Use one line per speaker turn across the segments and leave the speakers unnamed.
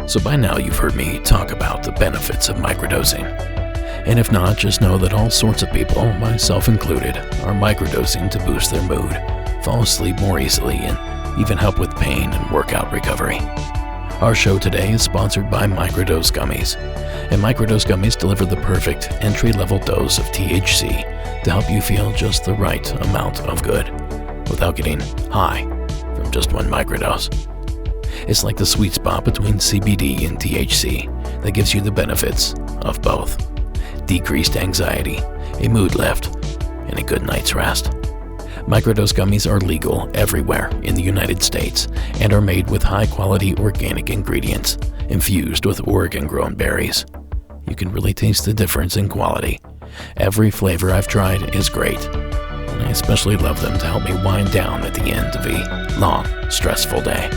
So by now you've heard me talk about the benefits of microdosing. And if not, just know that all sorts of people, myself included, are microdosing to boost their mood, fall asleep more easily, and even help with pain and workout recovery. Our show today is sponsored by Microdose Gummies. And Microdose Gummies deliver the perfect entry-level dose of THC to help you feel just the right amount of good without getting high from just one microdose. It's like the sweet spot between CBD and THC that gives you the benefits of both. Decreased anxiety, a mood lift, and a good night's rest. Microdose gummies are legal everywhere in the United States and are made with high-quality organic ingredients infused with Oregon-grown berries. You can really taste the difference in quality. Every flavor I've tried is great, and I especially love them to help me wind down at the end of a long, stressful day.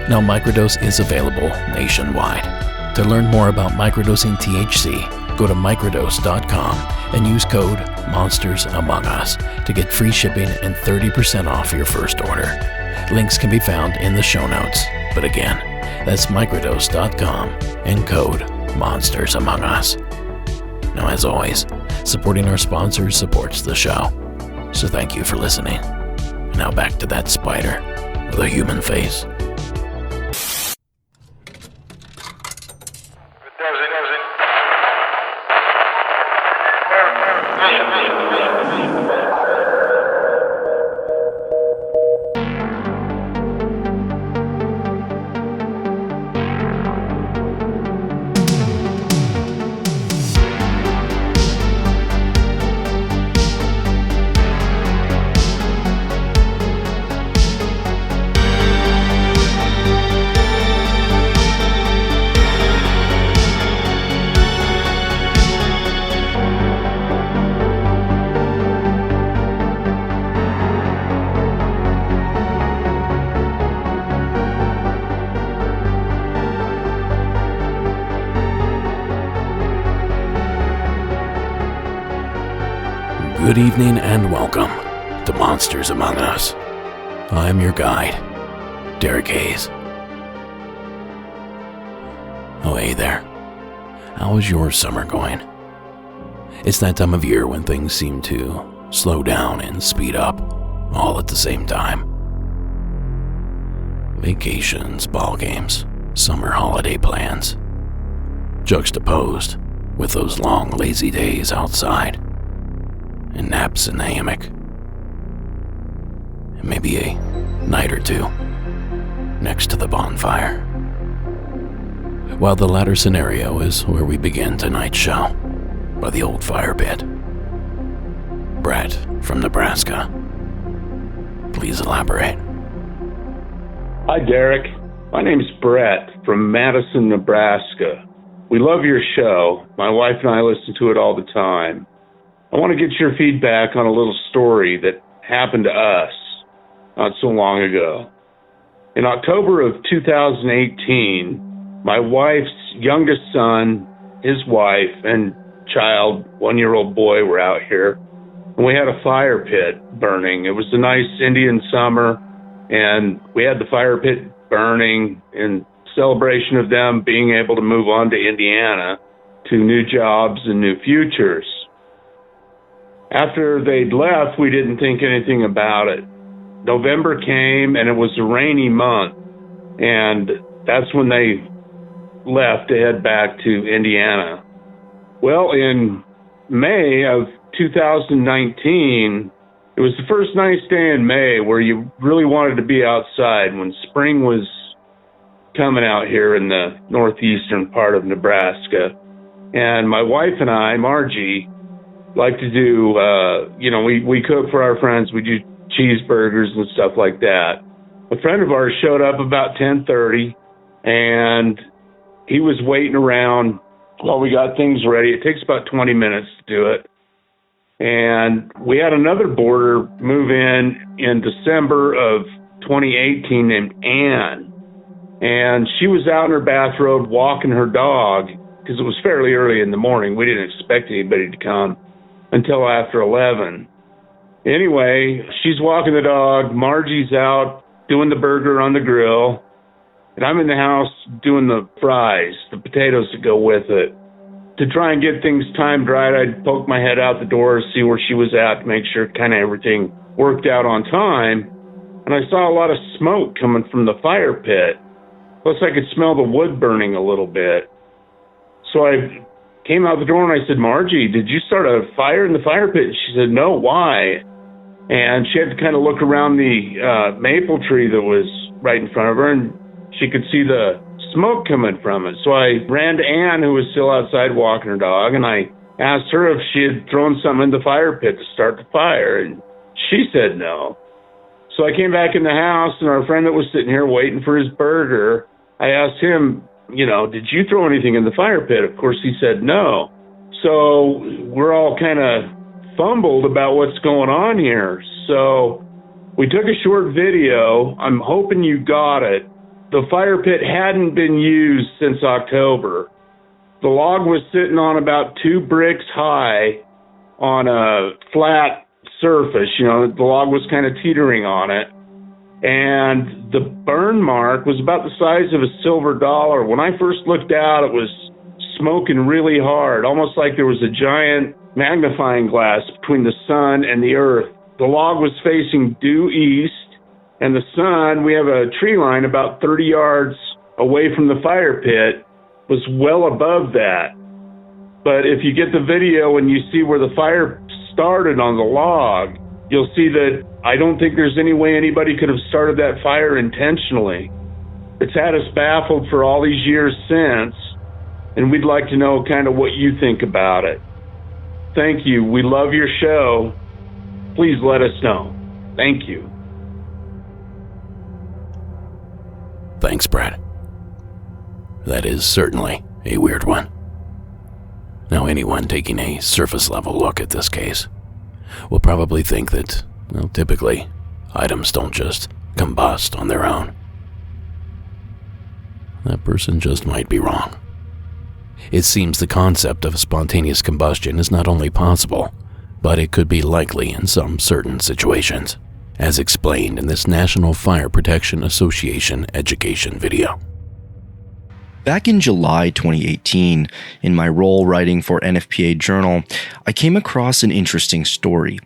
Now, Microdose is available nationwide. To learn more about microdosing THC, go to microdose.com and use code Monsters Among Us to get free shipping and 30% off your first order. Links can be found in the show notes. But again, that's microdose.com and code Monsters Among Us. Now, as always, supporting our sponsors supports the show. So thank you for listening. Now back to that spider with a human face. Good evening and welcome to Monsters Among Us. I'm your guide, Derek Hayes. Oh, hey there. How is your summer going? It's that time of year when things seem to slow down and speed up all at the same time. Vacations, ball games, summer holiday plans, juxtaposed with those long, lazy days outside. And naps in the hammock, and maybe a night or two next to the bonfire. While the latter scenario is where we begin tonight's show, by the old fire pit. Brett from Nebraska, please elaborate.
Hi, Derek. My name's Brett from Madison, Nebraska. We love your show. My wife and I listen to it all the time. I want to get your feedback on a little story that happened to us not so long ago. In October of 2018, my wife's youngest son, his wife, and child, 1-year-old boy, were out here, and we had a fire pit burning. It was a nice Indian summer, and we had the fire pit burning in celebration of them being able to move on to Indiana to new jobs and new futures. After they'd left, we didn't think anything about it. November came, and it was a rainy month, and that's when they left to head back to Indiana. Well, in May of 2019, it was the first nice day in May where you really wanted to be outside when spring was coming out here in the northeastern part of Nebraska. And my wife and I, Margie, like to do, we cook for our friends. We do cheeseburgers and stuff like that. A friend of ours showed up about 10:30, and he was waiting around while we got things ready. It takes about 20 minutes to do it. And we had another boarder move in December of 2018 named Ann. And she was out in her bathrobe walking her dog because it was fairly early in the morning. We didn't expect anybody to come until after 11. Anyway, she's walking the dog. Margie's out doing the burger on the grill. And I'm in the house doing the fries, the potatoes that go with it. To try and get things timed right, I'd poke my head out the door, see where she was at, to make sure kind of everything worked out on time. And I saw a lot of smoke coming from the fire pit. Plus, I could smell the wood burning a little bit. So I came out the door and I said, Margie, did you start a fire in the fire pit? And she said, no, why? And she had to kind of look around the maple tree that was right in front of her, and she could see the smoke coming from it. So I ran to Ann, who was still outside walking her dog, and I asked her if she had thrown something in the fire pit to start the fire, and she said no. So I came back in the house, and our friend that was sitting here waiting for his burger, I asked him, did you throw anything in the fire pit? Of course, he said no. So we're all kind of fumbled about what's going on here. So we took a short video. I'm hoping you got it. The fire pit hadn't been used since October. The log was sitting on about 2 bricks high on a flat surface. The log was kind of teetering on it. And the burn mark was about the size of a silver dollar. When I first looked out, it was smoking really hard, almost like there was a giant magnifying glass between the sun and the earth. The log was facing due east, and the sun, we have a tree line about 30 yards away from the fire pit, was well above that. But if you get the video and you see where the fire started on the log, you'll see that I don't think there's any way anybody could have started that fire intentionally. It's had us baffled for all these years since, and we'd like to know kind of what you think about it. Thank you. We love your show. Please let us know. Thank you.
Thanks, Brad. That is certainly a weird one. Now, anyone taking a surface-level look at this case will probably think that, typically, items don't just combust on their own. That person just might be wrong. It seems the concept of spontaneous combustion is not only possible, but it could be likely in some certain situations, as explained in this National Fire Protection Association education video.
Back in July 2018, in my role writing for NFPA Journal, I came across an interesting story: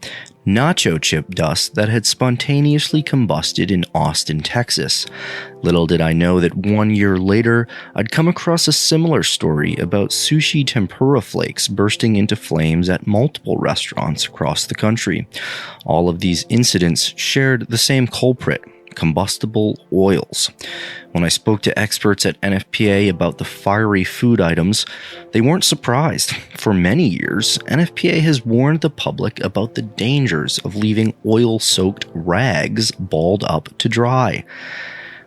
nacho chip dust that had spontaneously combusted in Austin, Texas. Little did I know that 1 year later, I'd come across a similar story about sushi tempura flakes bursting into flames at multiple restaurants across the country. All of these incidents shared the same culprit: combustible oils. When I spoke to experts at NFPA about the fiery food items, they weren't surprised. For many years, NFPA has warned the public about the dangers of leaving oil-soaked rags balled up to dry.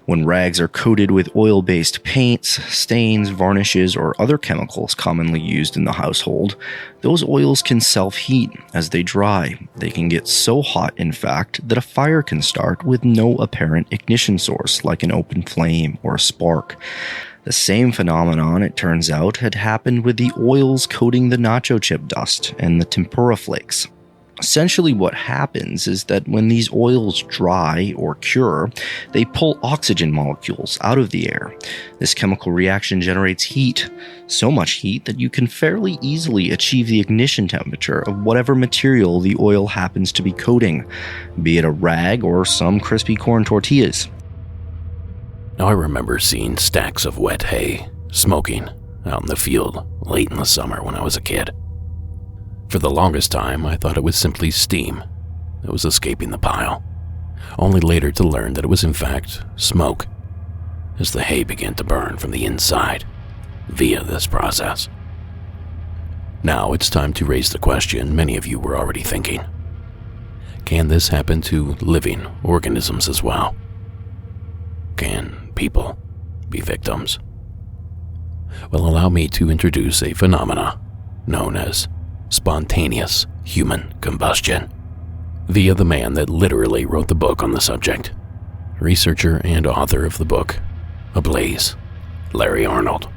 When rags are coated with oil-based paints, stains, varnishes, or other chemicals commonly used in the household, those oils can self-heat as they dry. They can get so hot, in fact, that a fire can start with no apparent ignition source, like an open flame or a spark. The same phenomenon, it turns out, had happened with the oils coating the nacho chip dust and the tempura flakes. Essentially what happens is that when these oils dry or cure, they pull oxygen molecules out of the air. This chemical reaction generates heat, so much heat that you can fairly easily achieve the ignition temperature of whatever material the oil happens to be coating, be it a rag or some crispy corn tortillas.
Now, I remember seeing stacks of wet hay smoking out in the field late in the summer when I was a kid. For the longest time, I thought it was simply steam that was escaping the pile, only later to learn that it was in fact smoke, as the hay began to burn from the inside via this process. Now it's time to raise the question many of you were already thinking. Can this happen to living organisms as well? Can people be victims? Well, allow me to introduce a phenomena known as spontaneous human combustion, via the man that literally wrote the book on the subject, researcher and author of the book Ablaze, Larry Arnold.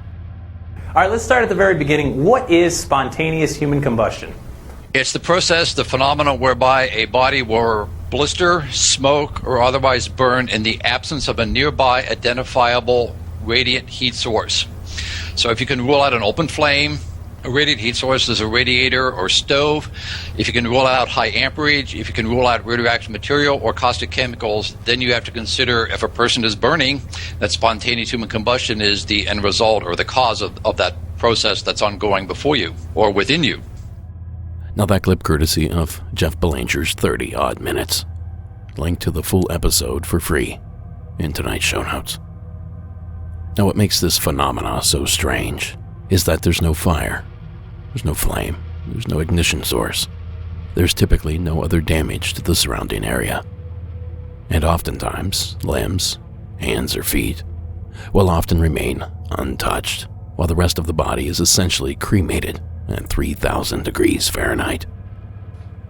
All right, let's start at the very beginning. What is spontaneous human combustion?
It's the process, the phenomenon whereby a body will blister, smoke, or otherwise burn in the absence of a nearby identifiable radiant heat source. So if you can rule out an open flame, a radiant heat source is a radiator or stove. If you can rule out high amperage, if you can rule out radioactive material or caustic chemicals, then you have to consider if a person is burning, that spontaneous human combustion is the end result or the cause of that process that's ongoing before you or within you.
Now that clip courtesy of Jeff Belanger's 30-odd minutes. Link to the full episode for free in tonight's show notes. Now what makes this phenomena so strange is that there's no fire, there's no flame, there's no ignition source. There's typically no other damage to the surrounding area. And oftentimes, limbs, hands or feet will often remain untouched, while the rest of the body is essentially cremated at 3,000 degrees Fahrenheit.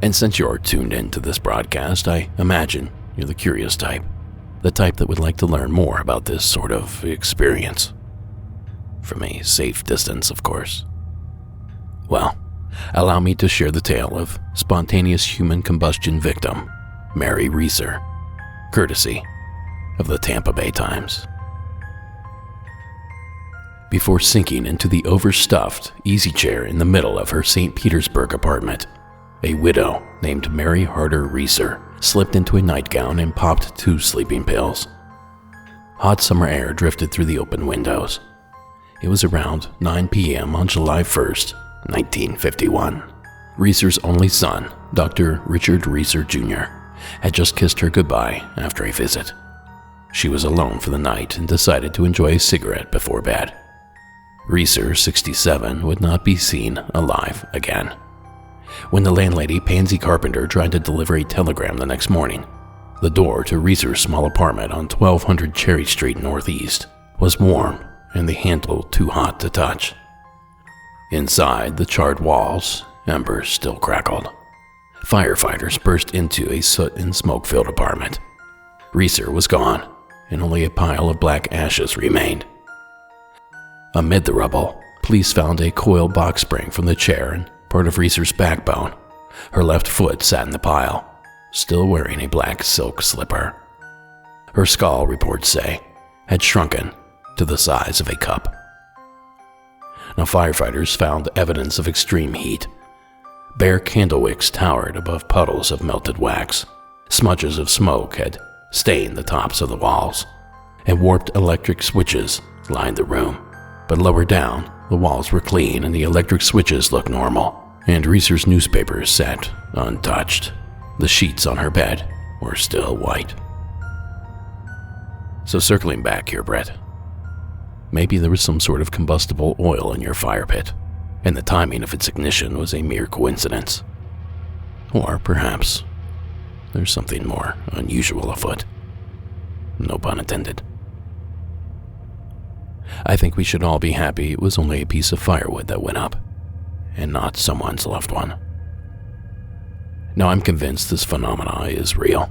And since you're tuned into this broadcast, I imagine you're the curious type, the type that would like to learn more about this sort of experience. From a safe distance, of course. Well, allow me to share the tale of spontaneous human combustion victim, Mary Reeser, courtesy of the Tampa Bay Times. Before sinking into the overstuffed easy chair in the middle of her St. Petersburg apartment, a widow named Mary Harder Reeser slipped into a nightgown and popped 2 sleeping pills. Hot summer air drifted through the open windows. It was around 9 p.m. on July 1st, 1951. Reeser's only son, Dr. Richard Reeser Jr., had just kissed her goodbye after a visit. She was alone for the night and decided to enjoy a cigarette before bed. Reeser, 67, would not be seen alive again. When the landlady, Pansy Carpenter, tried to deliver a telegram the next morning, the door to Reeser's small apartment on 1200 Cherry Street Northeast was warm and the handle too hot to touch. Inside the charred walls, embers still crackled. Firefighters burst into a soot and smoke-filled apartment. Reeser was gone, and only a pile of black ashes remained. Amid the rubble, police found a coil box spring from the chair and part of Reeser's backbone. Her left foot sat in the pile, still wearing a black silk slipper. Her skull, reports say, had shrunken to the size of a cup. Now, firefighters found evidence of extreme heat. Bare candle wicks towered above puddles of melted wax. Smudges of smoke had stained the tops of the walls, and warped electric switches lined the room. But lower down, the walls were clean and the electric switches looked normal, and Reeser's newspapers sat untouched. The sheets on her bed were still white. So circling back here, Brett, maybe there was some sort of combustible oil in your fire pit, and the timing of its ignition was a mere coincidence. Or perhaps there's something more unusual afoot. No pun intended. I think we should all be happy it was only a piece of firewood that went up, and not someone's loved one. Now, I'm convinced this phenomena is real,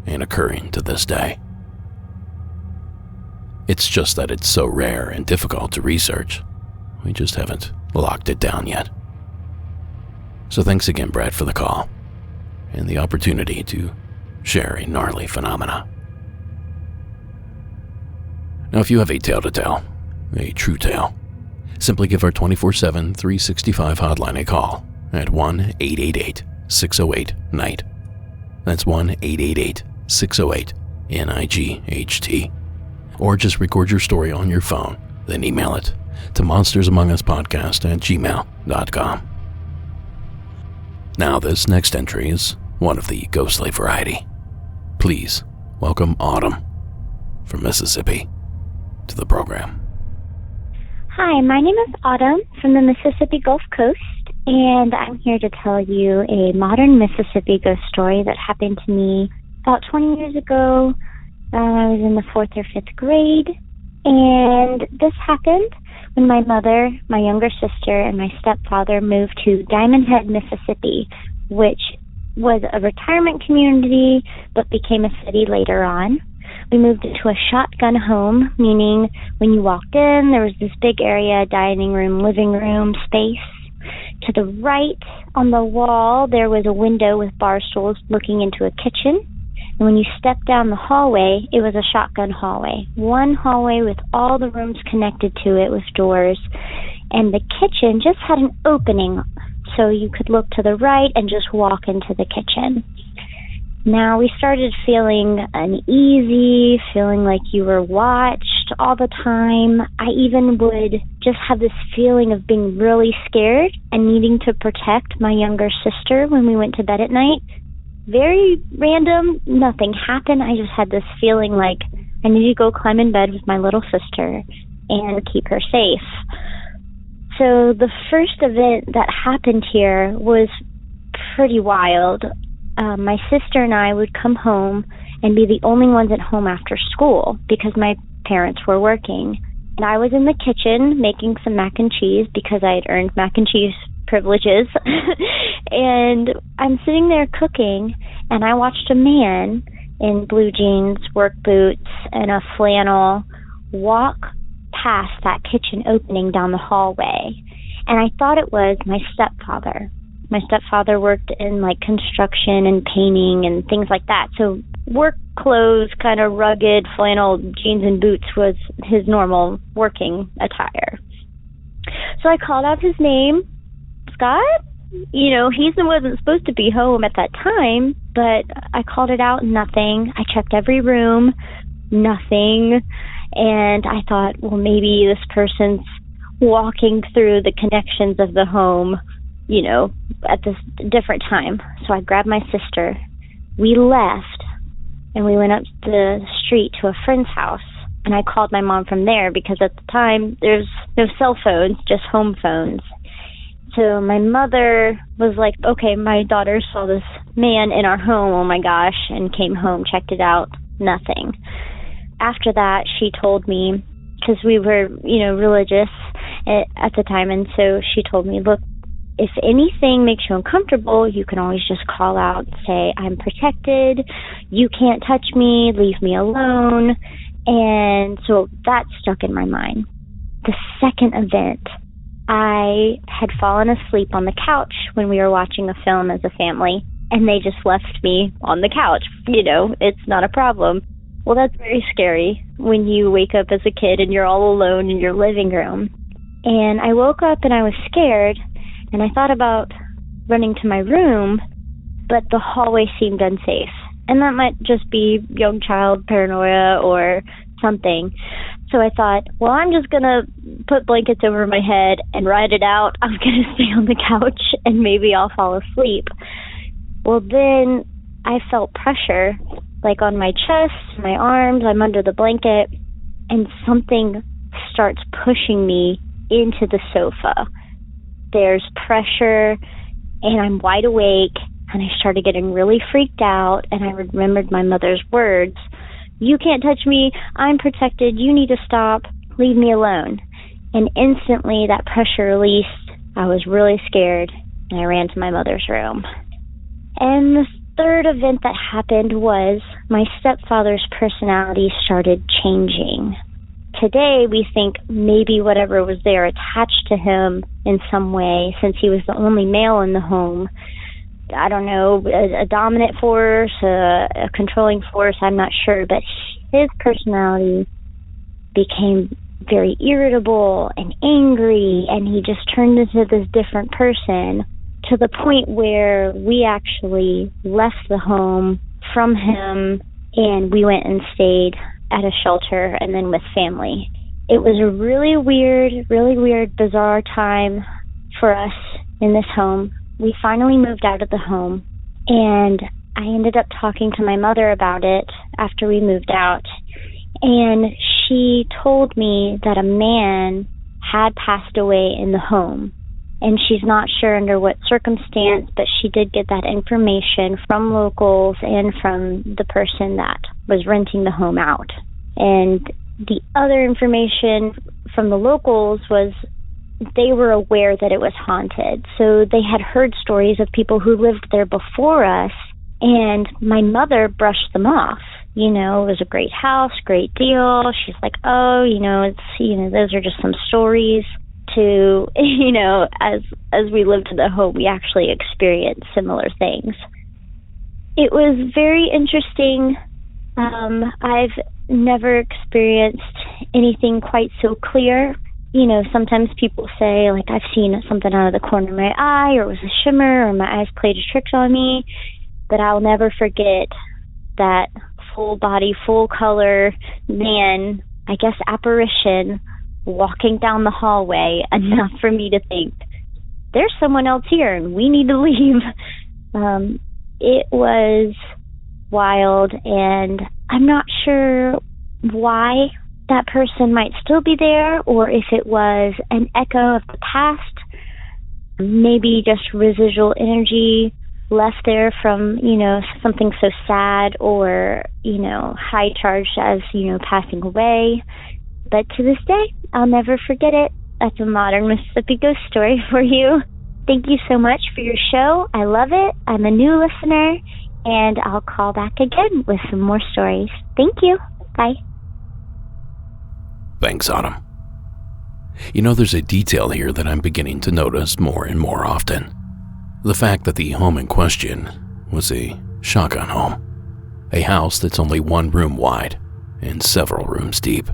and occurring to this day. It's just that it's so rare and difficult to research. We just haven't locked it down yet. So thanks again, Brad, for the call, and the opportunity to share a gnarly phenomena. Now, if you have a tale to tell, a true tale, simply give our 24/7, 365 hotline a call at 1-888-608-NIGHT. That's 1-888-608-NIGHT. Or just record your story on your phone, then email it to monstersamonguspodcast@gmail.com. Now, this next entry is one of the ghostly variety. Please welcome Autumn from Mississippi to the program.
Hi, my name is Autumn from the Mississippi Gulf Coast, and I'm here to tell you a modern Mississippi ghost story that happened to me about 20 years ago. I was in the 4th or 5th grade, and this happened when my mother, my younger sister, and my stepfather moved to Diamond Head, Mississippi, which was a retirement community but became a city later on. We moved into a shotgun home, meaning when you walked in, there was this big area, dining room, living room space, To the right on the wall, there was a window with bar stools looking into a kitchen. And when you stepped down the hallway, it was a shotgun hallway. One hallway with all the rooms connected to it with doors. And the kitchen just had an opening, so you could look to the right and just walk into the kitchen. Now we started feeling uneasy, feeling like you were watched all the time. I even would just have this feeling of being really scared and needing to protect my younger sister when we went to bed at night. Very random, nothing happened. I just had this feeling like I need to go climb in bed with my little sister and keep her safe. So the first event that happened here was pretty wild. My sister and I would come home and be the only ones at home after school because my parents were working. And I was in the kitchen making some mac and cheese because I had earned mac and cheese privileges. And I'm sitting there cooking, and I watched a man in blue jeans, work boots, and a flannel walk past that kitchen opening down the hallway. And I thought it was my stepfather. My stepfather worked in like construction and painting and things like that. So work clothes, kind of rugged flannel jeans and boots was his normal working attire. So I called out his name, Scott. You know, he wasn't supposed to be home at that time, but I called it out, nothing. I checked every room, nothing. And I thought, well, maybe this person's walking through the connections of the home, you know, at this different time. So I grabbed my sister. We left, and we went up the street to a friend's house. And I called my mom from there because at the time, there's no cell phones, just home phones. So my mother was like, okay, my daughter saw this man in our home, oh my gosh, and came home, checked it out, nothing. After that, she told me, because we were, you know, religious at the time, and so she told me, look, if anything makes you uncomfortable, you can always just call out and say, I'm protected, you can't touch me, leave me alone. And so that stuck in my mind. The second event, I had fallen asleep on the couch when we were watching a film as a family, and they just left me on the couch. You know, it's not a problem. Well, that's very scary when you wake up as a kid and you're all alone in your living room. And I woke up and I was scared, and I thought about running to my room, but the hallway seemed unsafe. And that might just be young child paranoia or something. So I thought, well, I'm just going to put blankets over my head and ride it out. I'm going to stay on the couch and maybe I'll fall asleep. Well, then I felt pressure, like on my chest, my arms, I'm under the blanket, and something starts pushing me into the sofa. There's pressure, and I'm wide awake, and I started getting really freaked out, and I remembered my mother's words, you can't touch me, I'm protected, you need to stop, leave me alone. And instantly that pressure released, I was really scared, and I ran to my mother's room. And the third event that happened was my stepfather's personality started changing. Today, we think maybe whatever was there attached to him in some way, since he was the only male in the home. I don't know, a dominant force, a controlling force, I'm not sure, but his personality became very irritable and angry, and he just turned into this different person to the point where we actually left the home from him, and we went and stayed at a shelter and then with family. It was a really weird, bizarre time for us in this home. We finally moved out of the home, and I ended up talking to my mother about it after we moved out, and she told me that a man had passed away in the home, and she's not sure under what circumstance, but she did get that information from locals and from the person that was renting the home out. And the other information from the locals was they were aware that it was haunted. So they had heard stories of people who lived there before us, and my mother brushed them off. You know, it was a great house, great deal. She's like, oh, those are just some stories. to, as we lived in the home, we actually experienced similar things. It was very interesting. I've never experienced anything quite so clear. Sometimes people say, like, I've seen something out of the corner of my eye, or it was a shimmer, or my eyes played a trick on me. But I'll never forget that full body, full color man, I guess apparition, walking down the hallway, enough for me to think, there's someone else here and we need to leave. It was wild, and I'm not sure why that person might still be there, or if it was an echo of the past, maybe just residual energy left there from, something so sad or, high charged as, passing away. But to this day, I'll never forget it. That's a modern Mississippi ghost story for you. Thank you so much for your show. I love it. I'm a new listener, and I'll call back again with some more stories. Thank you. Bye.
Thanks, Autumn. There's a detail here that I'm beginning to notice more and more often. The fact that the home in question was a shotgun home. A house that's only one room wide and several rooms deep.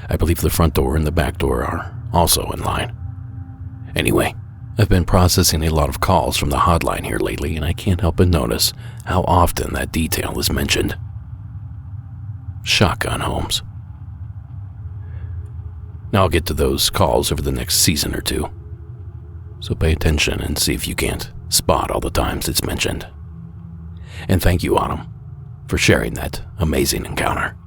I believe the front door and the back door are also in line. Anyway, I've been processing a lot of calls from the hotline here lately, and I can't help but notice how often that detail is mentioned. Shotgun homes. Now I'll get to those calls over the next season or two. So pay attention and see if you can't spot all the times it's mentioned. And thank you, Autumn, for sharing that amazing encounter.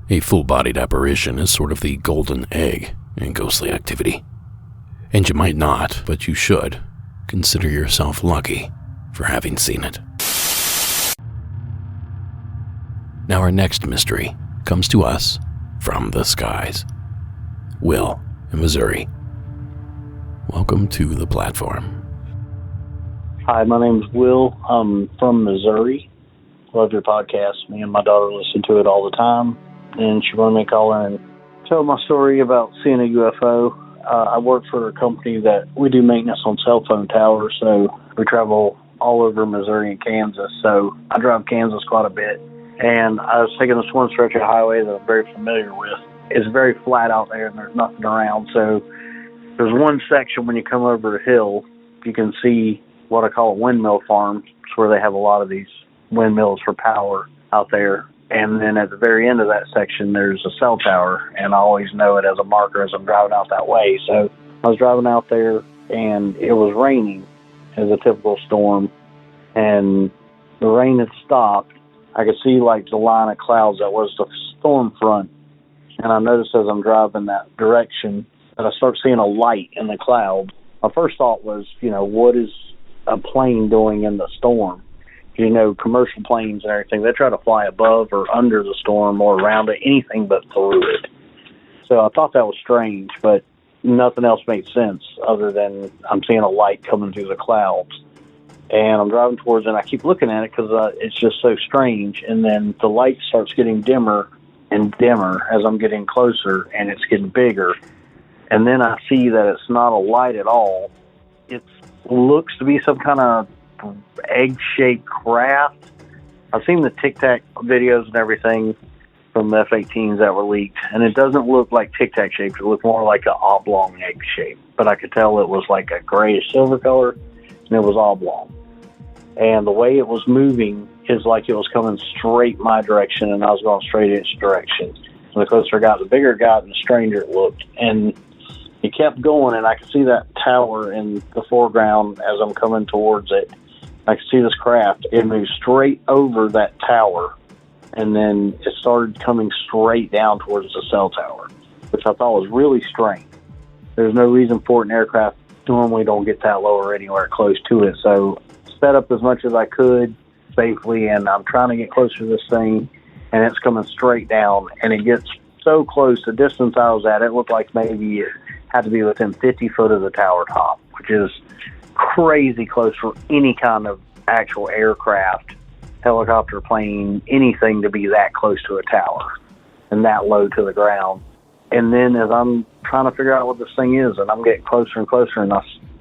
A full-bodied apparition is sort of the golden egg in ghostly activity. And you might not, but you should, consider yourself lucky for having seen it. Now our next mystery comes to us from the skies. Will in Missouri. Welcome to the platform.
Hi, my name's Will. I'm from Missouri. Love your podcast. Me and my daughter listen to it all the time. And she wanted me to call in and tell my story about seeing a UFO. I work for a company that we do maintenance on cell phone towers, so we travel all over Missouri and Kansas. So I drive Kansas quite a bit. And I was taking this one stretch of highway that I'm very familiar with. It's very flat out there and there's nothing around. So there's one section when you come over a hill, you can see what I call a windmill farm. It's where they have a lot of these windmills for power out there. And then at the very end of that section, there's a cell tower, and I always know it as a marker as I'm driving out that way. So I was driving out there, and it was raining as a typical storm, and the rain had stopped. I could see like the line of clouds that was the storm front, and I noticed as I'm driving that direction that I start seeing a light in the clouds. My first thought was, what is a plane doing in the storm? Commercial planes and everything, they try to fly above or under the storm or around it, anything but through it. So I thought that was strange, but nothing else made sense other than I'm seeing a light coming through the clouds. And I'm driving towards it, and I keep looking at it because it's just so strange. And then the light starts getting dimmer and dimmer as I'm getting closer, and it's getting bigger. And then I see that it's not a light at all. It looks to be some kind of egg-shaped craft. I've seen the Tic Tac videos and everything from the F-18s that were leaked, and it doesn't look like Tic Tac shaped. It looked more like an oblong egg shape, but I could tell it was like a grayish silver color, and it was oblong. And the way it was moving is like it was coming straight my direction, and I was going straight its direction. And the closer I got, the bigger it got, and the stranger it looked. And it kept going, and I could see that tower in the foreground as I'm coming towards it. I could see this craft. It moved straight over that tower, and then it started coming straight down towards the cell tower, which I thought was really strange. There's no reason for it. An aircraft normally don't get that low or anywhere close to it. So sped up as much as I could safely, and I'm trying to get closer to this thing, and it's coming straight down, and it gets so close. The distance I was at, it looked like maybe it had to be within 50 foot of the tower top, which is crazy close for any kind of actual aircraft, helicopter, plane, anything to be that close to a tower and that low to the ground. And then as I'm trying to figure out what this thing is, and I'm getting closer and closer, and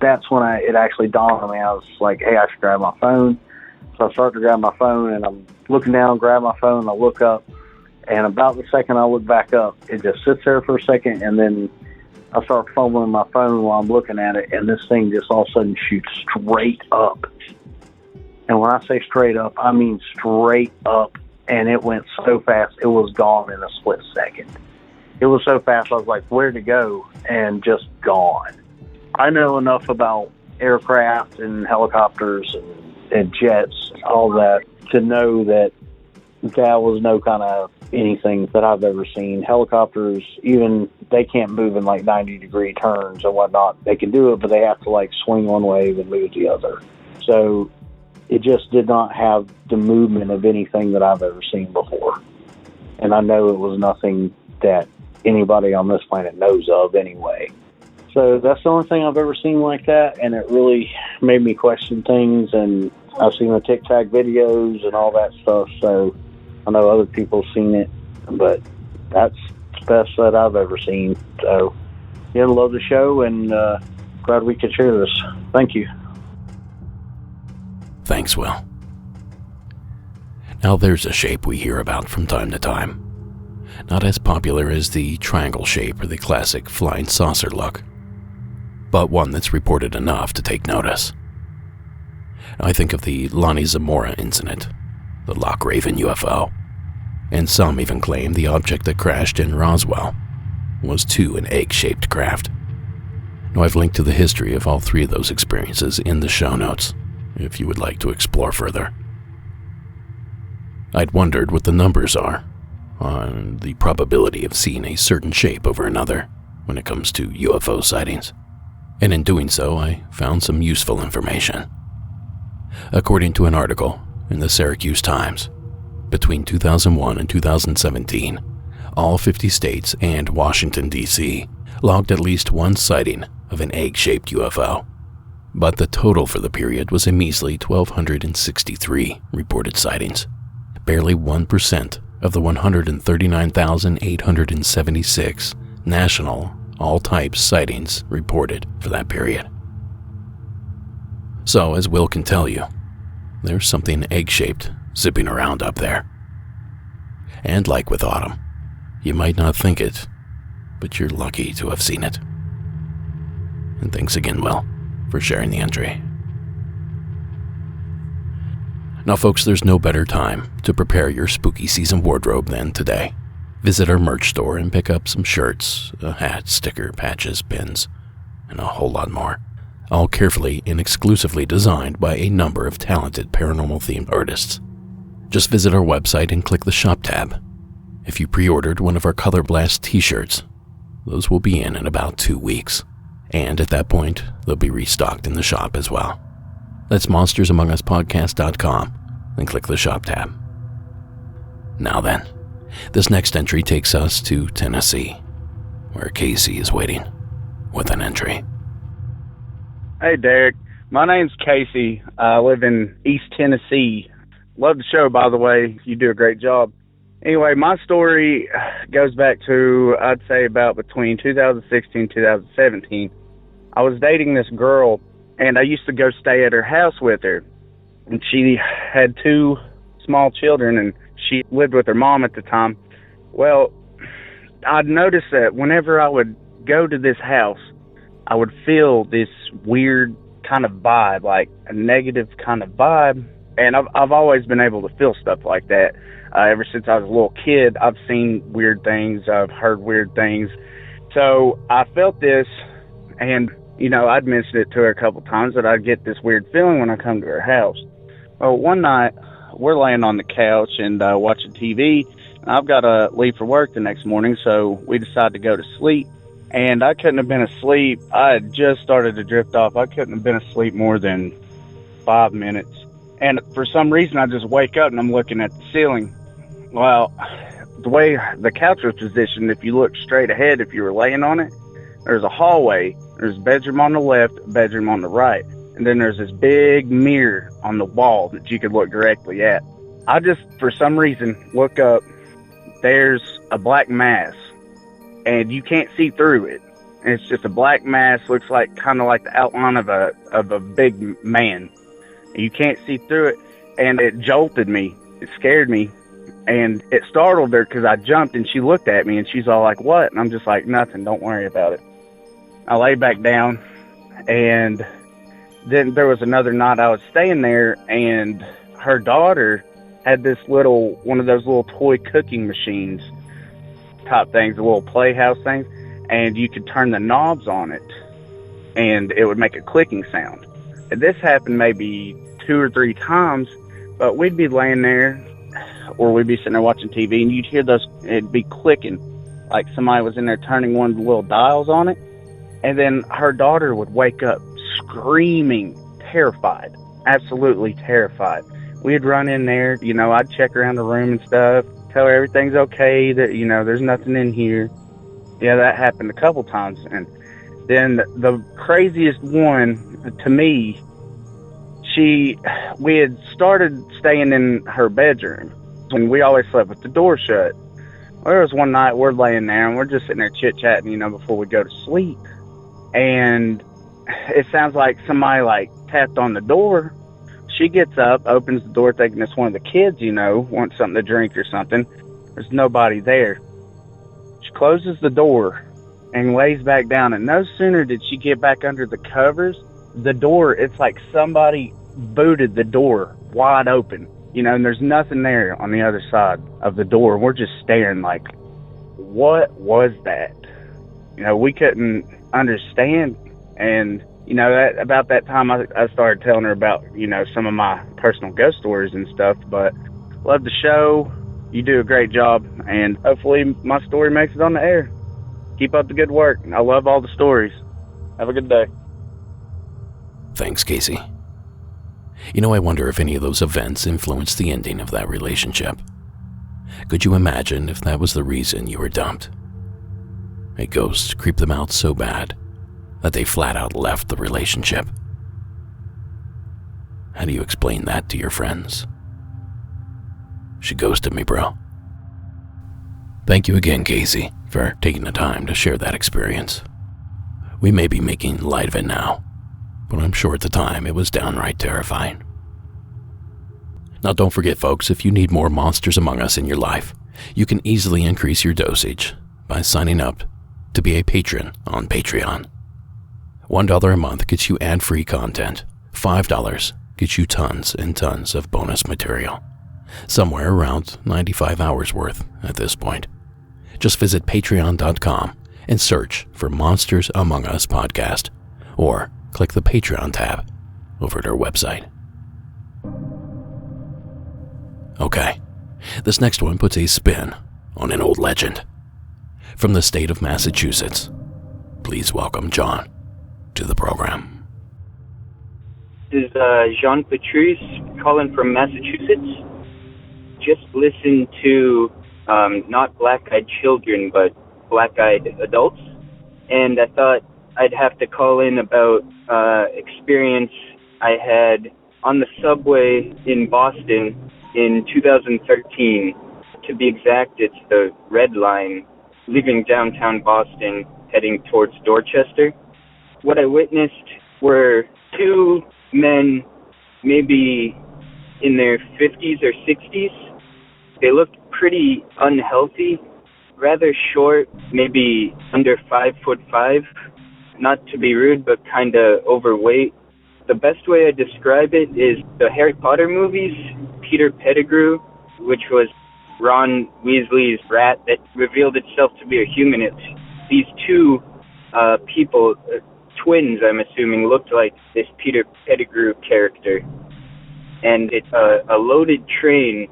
that's when it actually dawned on me. I was like, hey, I should grab my phone. So I start to grab my phone, and I'm looking down, grab my phone, and I look up. And about the second I look back up, it just sits there for a second, and then I start fumbling my phone while I'm looking at it, and this thing just all of a sudden shoots straight up. And when I say straight up, I mean straight up, and it went so fast, it was gone in a split second. It was so fast, I was like, where'd it go? And just gone. I know enough about aircraft and helicopters and jets, all that, to know that was no kind of anything that I've ever seen. Helicopters, even, they can't move in like 90-degree turns and whatnot. They can do it, but they have to like swing one way and move the other. So it just did not have the movement of anything that I've ever seen before. And I know it was nothing that anybody on this planet knows of anyway. So that's the only thing I've ever seen like that, and it really made me question things. And I've seen the Tic Tac videos and all that stuff, so I know other people have seen it, but that's the best that I've ever seen. So, yeah, love the show, and glad we could share this. Thank you.
Thanks, Will. Now there's a shape we hear about from time to time. Not as popular as the triangle shape or the classic flying saucer look, but one that's reported enough to take notice. I think of the Lonnie Zamora incident, the Loch Raven UFO, and some even claim the object that crashed in Roswell was too an egg-shaped craft. Now, I've linked to the history of all three of those experiences in the show notes, if you would like to explore further. I'd wondered what the numbers are on the probability of seeing a certain shape over another when it comes to UFO sightings, and in doing so, I found some useful information. According to an article in the Syracuse Times, between 2001 and 2017, all 50 states and Washington, D.C. logged at least one sighting of an egg-shaped UFO, but the total for the period was a measly 1,263 reported sightings, barely 1% of the 139,876 national all-types sightings reported for that period. So, as Will can tell you, there's something egg-shaped zipping around up there. And like with Autumn, you might not think it, but you're lucky to have seen it. And thanks again, Will, for sharing the entry. Now, folks, there's no better time to prepare your spooky season wardrobe than today. Visit our merch store and pick up some shirts, a hat, sticker, patches, pins, and a whole lot more. All carefully and exclusively designed by a number of talented paranormal-themed artists. Just visit our website and click the Shop tab. If you pre-ordered one of our Color Blast t-shirts, those will be in about 2 weeks. And at that point, they'll be restocked in the shop as well. That's monstersamonguspodcast.com and click the Shop tab. Now then, this next entry takes us to Tennessee, where Casey is waiting with an entry.
Hey, Derek. My name's Casey. I live in East Tennessee. Love the show, by the way. You do a great job. Anyway, my story goes back to, I'd say, about between 2016 and 2017. I was dating this girl, and I used to go stay at her house with her. And she had 2 small children, and she lived with her mom at the time. Well, I'd noticed that whenever I would go to this house, I would feel this weird kind of vibe, like a negative kind of vibe. And I've always been able to feel stuff like that. Ever since I was a little kid, I've seen weird things. I've heard weird things. So I felt this, and, you know, I'd mentioned it to her a couple times that I'd get this weird feeling when I come to her house. Well, one night, we're laying on the couch and watching TV. I've got to leave for work the next morning, so we decided to go to sleep. And I couldn't have been asleep. I had just started to drift off. I couldn't have been asleep more than 5 minutes. And for some reason, I just wake up and I'm looking at the ceiling. Well, the way the couch was positioned, if you look straight ahead, if you were laying on it, there's a hallway. There's a bedroom on the left, a bedroom on the right. And then there's this big mirror on the wall that you could look directly at. I just, for some reason, look up. There's a black mass and you can't see through it. And it's just a black mass, looks like kind of like the outline of a big man. And you can't see through it, and it jolted me. It scared me, and it startled her because I jumped, and she looked at me, and she's all like, "What?" And I'm just like, "Nothing. Don't worry about it." I lay back down, and then there was another night I was staying there, and her daughter had this one of those little toy cooking machines type things, the little playhouse things, and you could turn the knobs on it, and it would make a clicking sound. And this happened maybe 2 or 3 times, but we'd be laying there, or we'd be sitting there watching TV, and you'd hear it'd be clicking, like somebody was in there turning one of the little dials on it. And then her daughter would wake up screaming, terrified, absolutely terrified. We'd run in there, I'd check around the room and stuff, tell her everything's okay, that, there's nothing in here. Yeah, that happened a couple times. And then the craziest one to me, we had started staying in her bedroom, and we always slept with the door shut. Well, there was one night we're laying there, and we're just sitting there chit-chatting, before we go to sleep. And it sounds like somebody, tapped on the door. She gets up, opens the door, thinking it's one of the kids, wants something to drink or something. There's nobody there. She closes the door and lays back down, and no sooner did she get back under the covers, the door, it's like somebody booted the door wide open, and there's nothing there on the other side of the door. We're just staring like, what was that? We couldn't understand. And about that time I started telling her about some of my personal ghost stories and stuff. But love the show, you do a great job, and hopefully my story makes it on the air. Keep up the good work. I love all the stories. Have a good day.
Thanks, Casey. I wonder if any of those events influenced the ending of that relationship. Could you imagine if that was the reason you were dumped? A ghost creeped them out so bad that they flat out left the relationship. How do you explain that to your friends? She ghosted me, bro. Thank you again, Casey, for taking the time to share that experience. We may be making light of it now, but I'm sure at the time it was downright terrifying. Now don't forget, folks, if you need more Monsters Among Us in your life, you can easily increase your dosage by signing up to be a patron on Patreon. $1 a month gets you ad-free content. $5 gets you tons and tons of bonus material. Somewhere around 95 hours worth at this point. Just visit patreon.com and search for Monsters Among Us Podcast, or click the Patreon tab over at our website. Okay, this next one puts a spin on an old legend. From the state of Massachusetts, please welcome John to the program.
This is Jean Patrice calling from Massachusetts. Just listened to not black-eyed children, but black-eyed adults, and I thought I'd have to call in about experience I had on the subway in Boston in 2013. To be exact, it's the Red Line, leaving downtown Boston, heading towards Dorchester. What I witnessed were 2 men, maybe in their 50s or 60s. They looked pretty unhealthy, rather short, maybe under 5'5". Not to be rude, but kind of overweight. The best way I describe it is the Harry Potter movies, Peter Pettigrew, which was Ron Weasley's rat that revealed itself to be a human. These 2 people, twins, I'm assuming, looked like this Peter Pettigrew character. And it's a loaded train,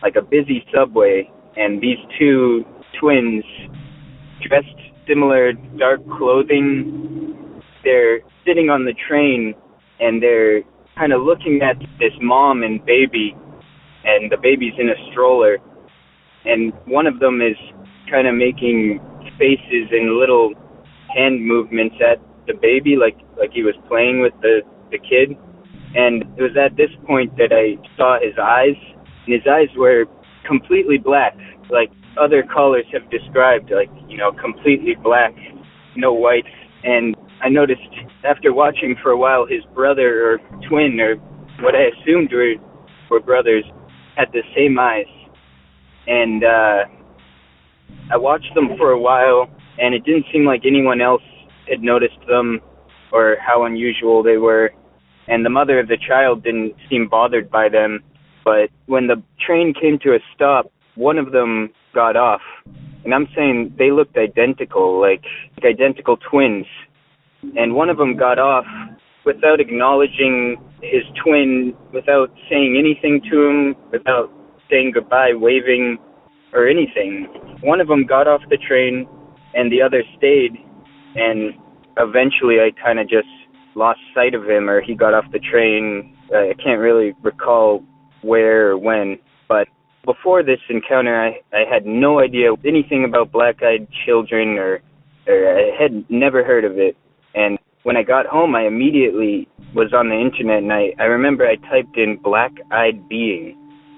like a busy subway, and these 2 twins, dressed similar, dark clothing, they're sitting on the train, and they're kind of looking at this mom and baby, and the baby's in a stroller, and one of them is kind of making faces and little hand movements at the baby, like he was playing with the kid. And it was at this point that I saw his eyes, and his eyes were completely black, like other callers have described, like, completely black, no whites. And I noticed after watching for a while, his brother or twin, or what I assumed were brothers, had the same eyes. And I watched them for a while, and it didn't seem like anyone else had noticed them or how unusual they were. And the mother of the child didn't seem bothered by them. But when the train came to a stop, one of them got off. And I'm saying they looked identical, like identical twins. And one of them got off without acknowledging his twin, without saying anything to him, without saying goodbye, waving, or anything. One of them got off the train, and the other stayed. And eventually I kind of just lost sight of him, or he got off the train. I can't really recall where or when, but before this encounter, I had no idea anything about black-eyed children, or I had never heard of it. And when I got home, I immediately was on the internet, and I remember I typed in black-eyed being,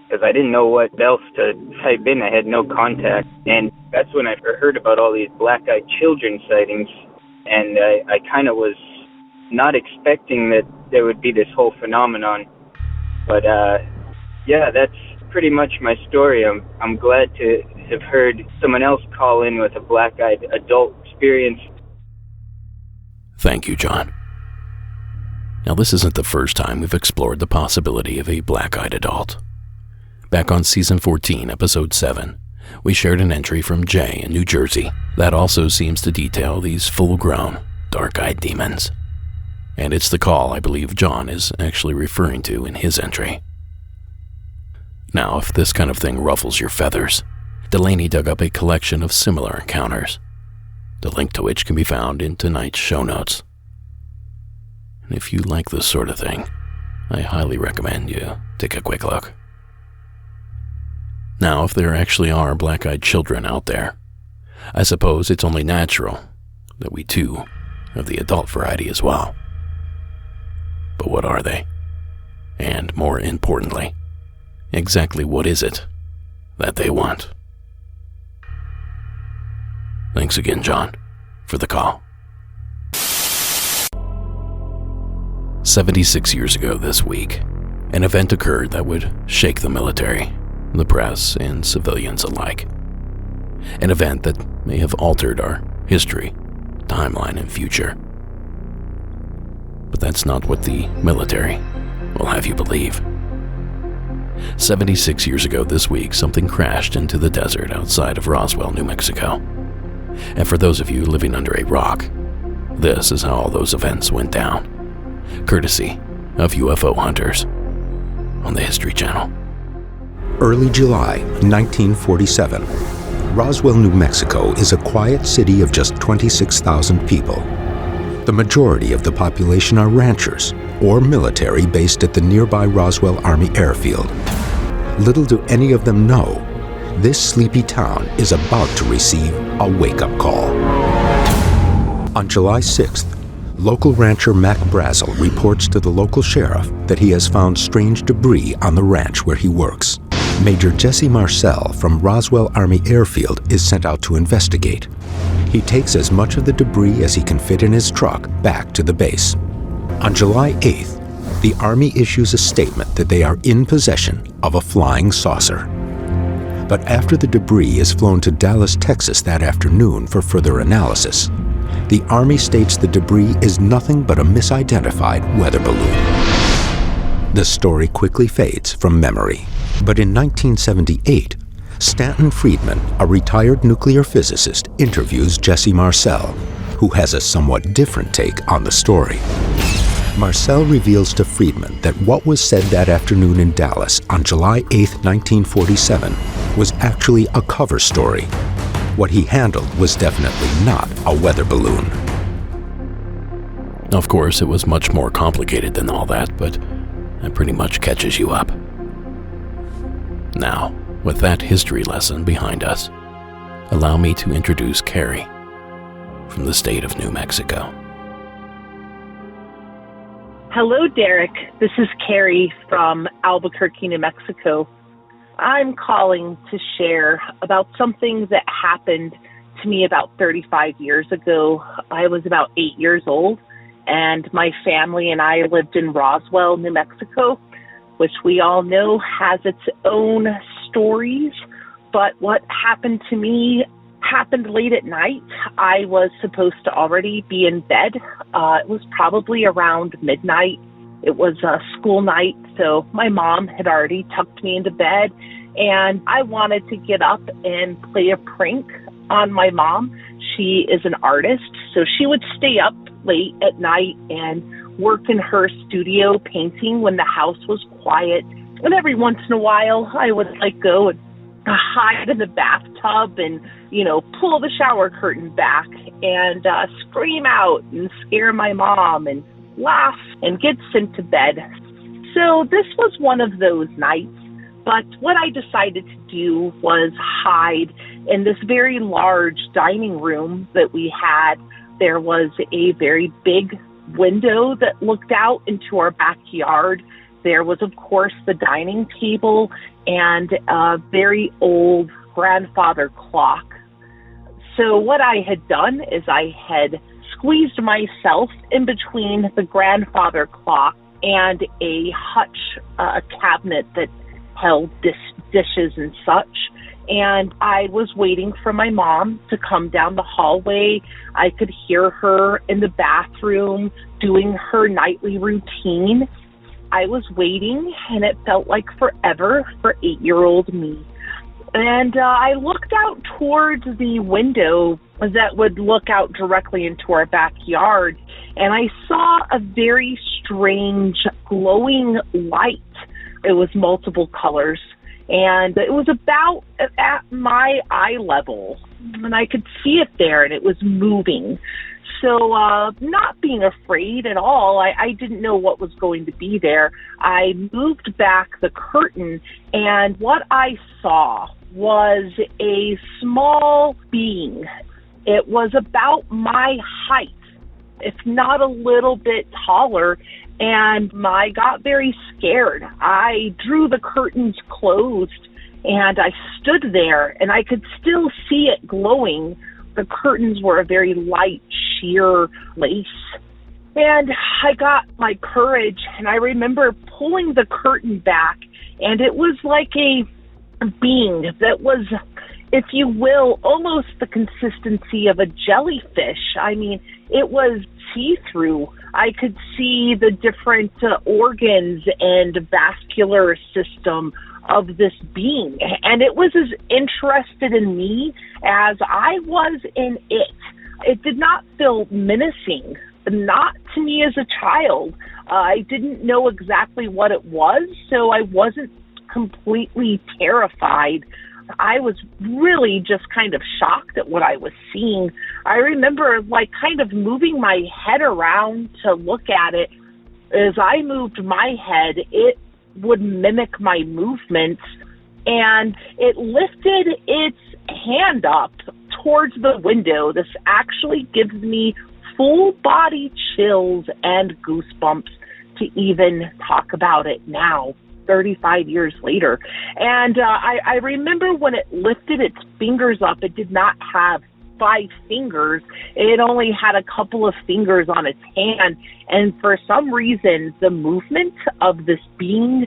because I didn't know what else to type in. I had no contact, and that's when I heard about all these black-eyed children sightings, and I kind of was not expecting that there would be this whole phenomenon. But yeah, that's pretty much my story. I'm glad to have heard someone else call in with a black-eyed adult experience.
Thank you, John. Now, this isn't the first time we've explored the possibility of a black-eyed adult. Back on Season 14, Episode 7, we shared an entry from Jay in New Jersey that also seems to detail these full-grown, dark-eyed demons. And it's the call I believe John is actually referring to in his entry. Now, if this kind of thing ruffles your feathers, Delaney dug up a collection of similar encounters, the link to which can be found in tonight's show notes. And if you like this sort of thing, I highly recommend you take a quick look. Now, if there actually are black-eyed children out there, I suppose it's only natural that we too have the adult variety as well. But what are they? And more importantly, exactly what is it that they want? Thanks again, John, for the call. 76 years ago this week, an event occurred that would shake the military, the press, and civilians alike. An event that may have altered our history, timeline, and future. But that's not what the military will have you believe. 76 years ago this week, something crashed into the desert outside of Roswell, New Mexico. And for those of you living under a rock, this is how all those events went down, courtesy of UFO hunters on the History Channel.
Early July 1947. Roswell, New Mexico is a quiet city of just 26,000 people. The majority of the population are ranchers or military based at the nearby Roswell Army Airfield. Little do any of them know, this sleepy town is about to receive a wake-up call. On July 6th, local rancher Mac Brazel reports to the local sheriff that he has found strange debris on the ranch where he works. Major Jesse Marcel from Roswell Army Airfield is sent out to investigate. He takes as much of the debris as he can fit in his truck back to the base. On July 8th, the Army issues a statement that they are in possession of a flying saucer. But after the debris is flown to Dallas, Texas that afternoon for further analysis, the Army states the debris is nothing but a misidentified weather balloon. The story quickly fades from memory. But in 1978, Stanton Friedman, a retired nuclear physicist, interviews Jesse Marcel, who has a somewhat different take on the story. Marcel reveals to Friedman that what was said that afternoon in Dallas on July 8, 1947, was actually a cover story. What he handled was definitely not a weather balloon.
Of course, it was much more complicated than all that, but that pretty much catches you up. Now, with that history lesson behind us, allow me to introduce Carrie from the state of New Mexico.
Hello, Derek. This is Carrie from Albuquerque, New Mexico. I'm calling to share about something that happened to me about 35 years ago. I was about 8 years old, and my family and I lived in Roswell, New Mexico, which we all know has its own stories. But what happened to me happened late at night. I was supposed to already be in bed. It was probably around midnight. It was a school night, so my mom had already tucked me into bed, and I wanted to get up and play a prank on my mom. She is an artist, so she would stay up late at night and work in her studio painting when the house was quiet. And every once in a while, I would go and hide in the bathtub and, pull the shower curtain back and scream out and scare my mom and laugh and get sent to bed. So this was one of those nights, but what I decided to do was hide in this very large dining room that we had. There was a very big window that looked out into our backyard. There was, of course, the dining table and a very old grandfather clock. So what I had done is I had squeezed myself in between the grandfather clock and a hutch, a cabinet that held dishes and such. And I was waiting for my mom to come down the hallway. I could hear her in the bathroom doing her nightly routine. I was waiting, and it felt like forever for 8-year-old me. And I looked out towards the window that would look out directly into our backyard, and I saw a very strange glowing light. It was multiple colors, and it was about at my eye level, and I could see it there, and it was moving. So not being afraid at all, I didn't know what was going to be there. I moved back the curtain, and what I saw was a small being. It was about my height, if not a little bit taller, and I got very scared. I drew the curtains closed, and I stood there, and I could still see it glowing. The curtains were a very light, sheer lace. And I got my courage, and I remember pulling the curtain back, and it was like a being that was, if you will, almost the consistency of a jellyfish. I mean, it was see-through. I could see the different organs and vascular system of this being, and it was as interested in me as I was in it. It did not feel menacing, not to me as a child. I didn't know exactly what it was, so I wasn't completely terrified. I was really just kind of shocked at what I was seeing. I remember kind of moving my head around to look at it. As I moved my head, it would mimic my movements, and it lifted its hand up towards the window. This actually gives me full body chills and goosebumps to even talk about it now, 35 years later. And I remember when it lifted its fingers up, it did not have 5 fingers. It only had a couple of fingers on its hand. And for some reason, the movement of this being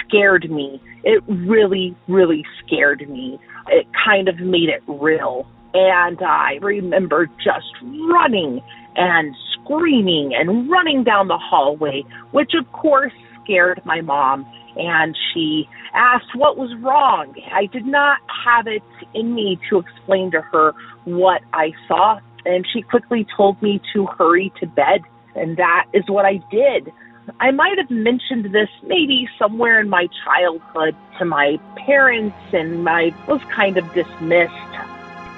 scared me. It really, really scared me. It kind of made it real. And I remember just running and screaming and running down the hallway, which of course scared my mom. And she asked what was wrong. I did not have it in me to explain to her what I saw, and she quickly told me to hurry to bed, and that is what I did. I might have mentioned this maybe somewhere in my childhood to my parents, and I was kind of dismissed.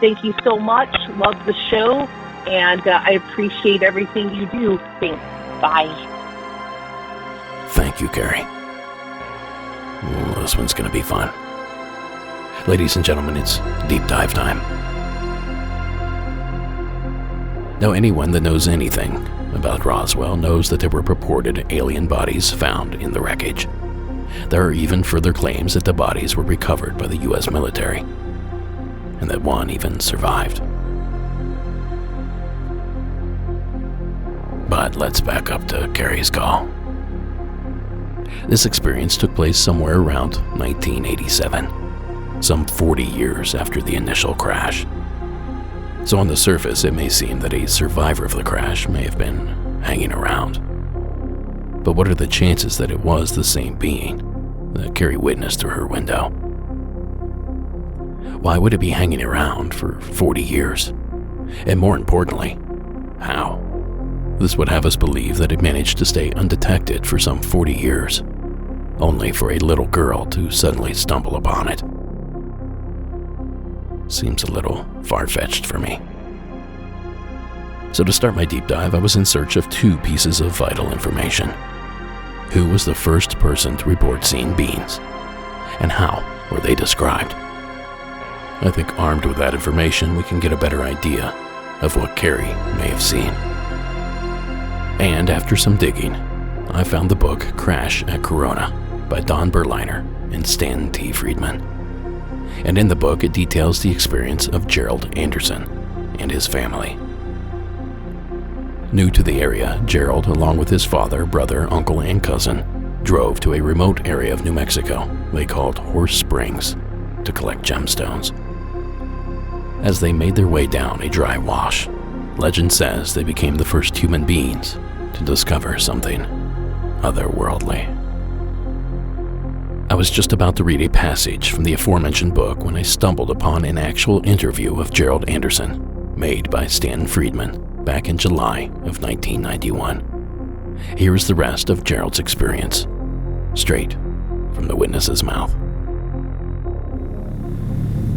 Thank you so much. Love the show, and I appreciate everything you do. Thanks. Bye.
Thank you, Carrie. This one's going to be fun. Ladies and gentlemen, it's deep dive time. Now, anyone that knows anything about Roswell knows that there were purported alien bodies found in the wreckage. There are even further claims that the bodies were recovered by the U.S. military, and that one even survived. But let's back up to Carrie's call. This experience took place somewhere around 1987, some 40 years after the initial crash. So on the surface, it may seem that a survivor of the crash may have been hanging around. But what are the chances that it was the same being that Carrie witnessed through her window? Why would it be hanging around for 40 years? And more importantly, how? This would have us believe that it managed to stay undetected for some 40 years, only for a little girl to suddenly stumble upon it. Seems a little far-fetched for me. So to start my deep dive, I was in search of two pieces of vital information. Who was the first person to report seeing beings? And how were they described? I think armed with that information, we can get a better idea of what Carrie may have seen. And after some digging, I found the book Crash at Corona by Don Berliner and Stan T. Friedman. And in the book, it details the experience of Gerald Anderson and his family. New to the area, Gerald, along with his father, brother, uncle, and cousin, drove to a remote area of New Mexico they called Horse Springs to collect gemstones. As they made their way down a dry wash, legend says they became the first human beings to discover something otherworldly. I was just about to read a passage from the aforementioned book when I stumbled upon an actual interview of Gerald Anderson made by Stan Friedman back in July of 1991. Here is the rest of Gerald's experience, straight from the witness's mouth.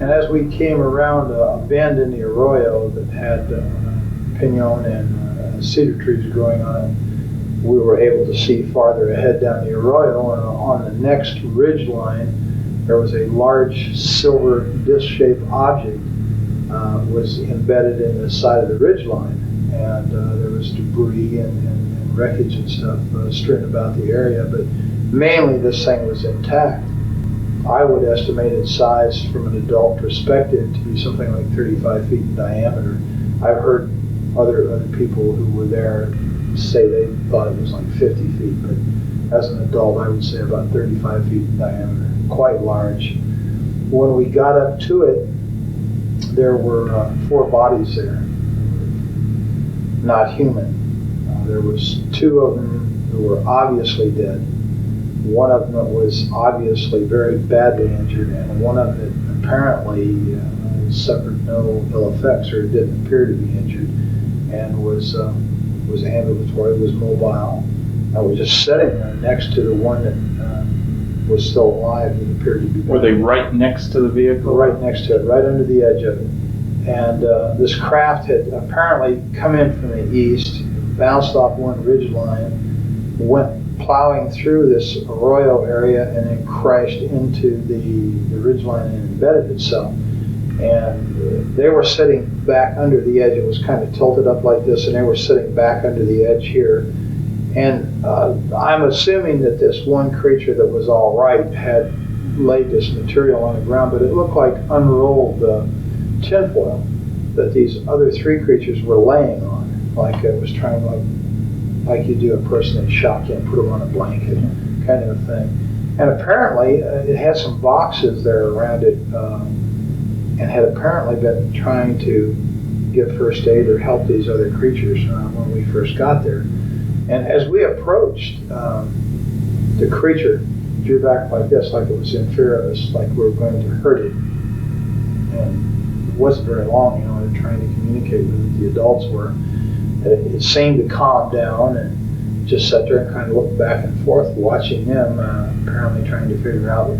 And as we came around a bend in the arroyo that had pinon and cedar trees growing on it, we were able to see farther ahead down the arroyo, and on the next ridge line there was a large silver disc-shaped object was embedded in the side of the ridge line, and there was debris and wreckage and stuff strewn about the area, but mainly this thing was intact. I would estimate its size from an adult perspective to be something like 35 feet in diameter. I've heard other people who were there say they thought it was like 50 feet, but as an adult I would say about 35 feet in diameter, quite large. When we got up to it, there were 4 bodies there, not human. There was 2 of them who were obviously dead. One of them was obviously very badly injured, and one of it apparently suffered no ill effects, or didn't appear to be injured, and was ambulatory, was mobile. I was just sitting there next to the one that was still alive and appeared to be dead.
Were they right next to the vehicle?
Right next to it, right under the edge of it. And this craft had apparently come in from the east, bounced off one ridge line, went plowing through this arroyo area, and then crashed into the ridgeline and embedded itself. And they were sitting back under the edge. It was kind of tilted up like this, and they were sitting back under the edge here. And I'm assuming that this one creature that was all right had laid this material on the ground, but it looked like unrolled tinfoil that these other 3 creatures were laying on, like it was trying like you do a person in shock, and put them on a blanket, kind of a thing. And apparently it had some boxes there around it, and had apparently been trying to give first aid or help these other creatures when we first got there. And as we approached, the creature drew back like this, like it was in fear of us, like we were going to hurt it. And it wasn't very long, they're trying to communicate with it, the adults were. It seemed to calm down and just sat there and kind of looked back and forth, watching them, apparently trying to figure out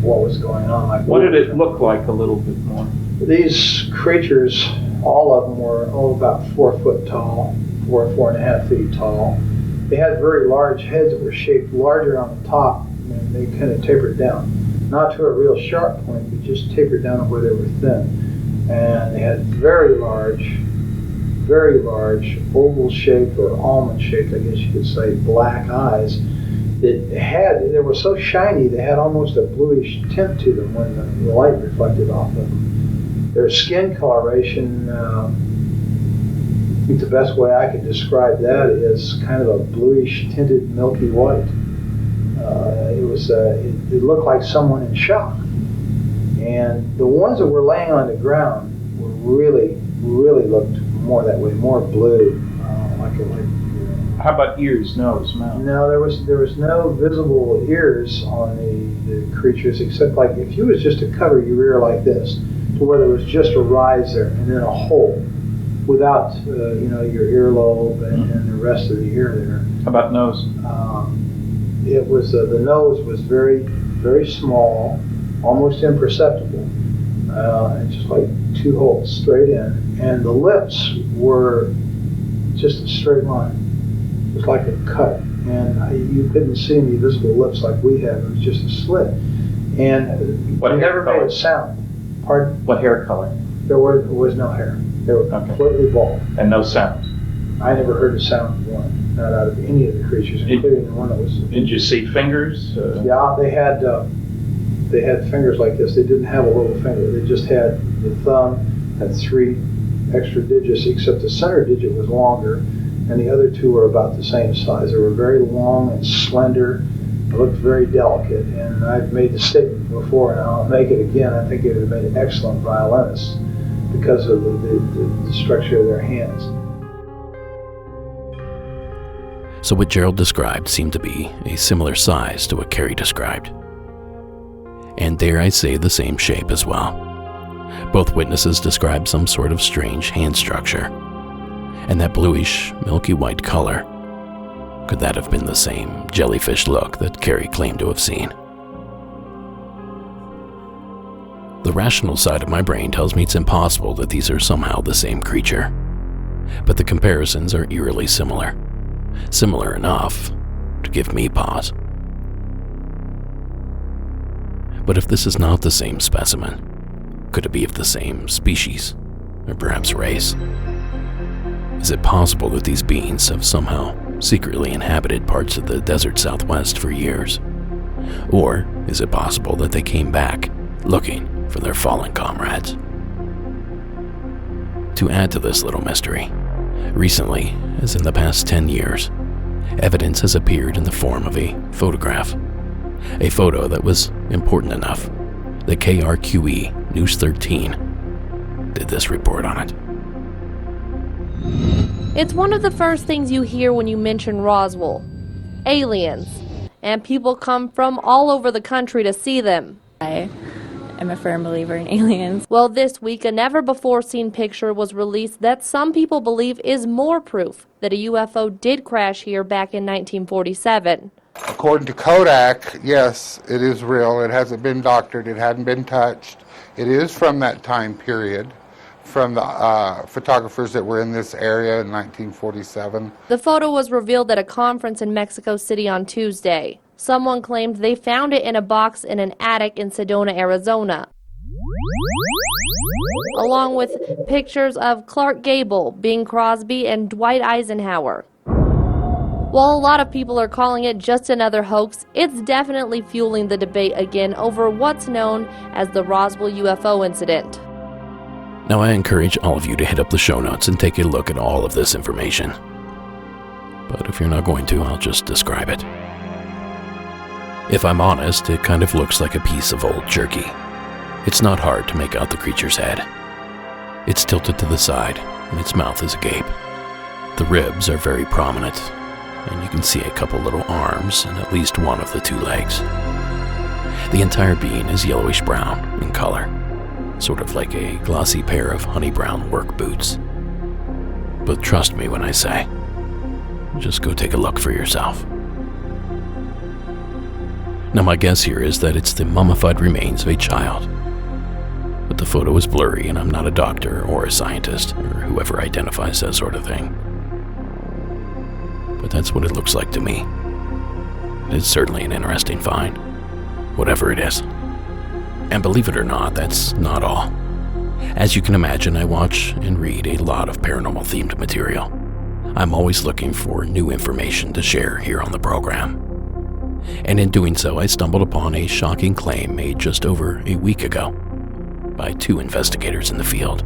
what was going on. Like,
what did it look like a little bit more?
These creatures, all of them were about 4 foot tall, 4.5 feet tall. They had very large heads that were shaped larger on the top, and they kind of tapered down. Not to a real sharp point, but just tapered down where they were thin. And they had very large, oval-shaped or almond-shaped, I guess you could say, black eyes. they were so shiny, they had almost a bluish tint to them when the light reflected off of them. Their skin coloration, I think the best way I could describe that is kind of a bluish tinted milky white. It looked like someone in shock. And the ones that were laying on the ground were really looked more that way, more blue,
How about ears, nose, mouth?
No, there was no visible ears on the creatures, except like if you was just to cover your ear like this, to where there was just a rise there and then a hole, without your earlobe and the rest of the ear there.
How about nose?
It was the nose was very, very small, almost imperceptible, and just like two holes straight in. And the lips were just a straight line. It was like a cut, and you couldn't see any visible lips like we have. It was just a slit, and they never made a sound. Pardon?
What hair color?
There was no hair. They were completely bald.
And no sound?
I never heard a sound of one, not out of any of the creatures, including the one that was...
Did you see fingers?
Yeah, they had fingers like this. They didn't have a little finger. They just had the thumb, had 3 extra digits, except the center digit was longer, and the other 2 were about the same size. They were very long and slender. They looked very delicate, and I've made the statement before, and I'll make it again. I think it would have made excellent violinists because of the structure of their hands.
So what Gerald described seemed to be a similar size to what Carrie described. And dare I say, the same shape as well. Both witnesses described some sort of strange hand structure. And that bluish, milky white color. Could that have been the same jellyfish look that Carrie claimed to have seen? The rational side of my brain tells me it's impossible that these are somehow the same creature. But the comparisons are eerily similar. Similar enough to give me pause. But if this is not the same specimen, could it be of the same species, or perhaps race? Is it possible that these beings have somehow secretly inhabited parts of the desert Southwest for years? Or is it possible that they came back looking for their fallen comrades? To add to this little mystery, recently, as in the past 10 years, evidence has appeared in the form of a photograph. A photo that was important enough that KRQE News 13 did this report on it.
It's one of the first things you hear when you mention Roswell. Aliens. And people come from all over the country to see them.
I'm a firm believer in aliens.
Well, this week, a never-before-seen picture was released that some people believe is more proof that a UFO did crash here back in 1947.
According to Kodak, yes, it is real. It hasn't been doctored. It hadn't been touched. It is from that time period, from the photographers that were in this area in 1947.
The photo was revealed at a conference in Mexico City on Tuesday. Someone claimed they found it in a box in an attic in Sedona, Arizona, along with pictures of Clark Gable, Bing Crosby, and Dwight Eisenhower. While a lot of people are calling it just another hoax, it's definitely fueling the debate again over what's known as the Roswell UFO incident.
Now I encourage all of you to hit up the show notes and take a look at all of this information. But if you're not going to, I'll just describe it. If I'm honest, it kind of looks like a piece of old jerky. It's not hard to make out the creature's head. It's tilted to the side, and its mouth is agape. The ribs are very prominent, and you can see a couple little arms and at least one of the 2 legs. The entire being is yellowish brown in color, sort of like a glossy pair of honey brown work boots. But trust me when I say, just go take a look for yourself. Now my guess here is that it's the mummified remains of a child. But the photo is blurry and I'm not a doctor or a scientist or whoever identifies that sort of thing. But that's what it looks like to me. It's certainly an interesting find, whatever it is. And believe it or not, that's not all. As you can imagine, I watch and read a lot of paranormal themed material. I'm always looking for new information to share here on the program. And in doing so, I stumbled upon a shocking claim made just over a week ago by two investigators in the field,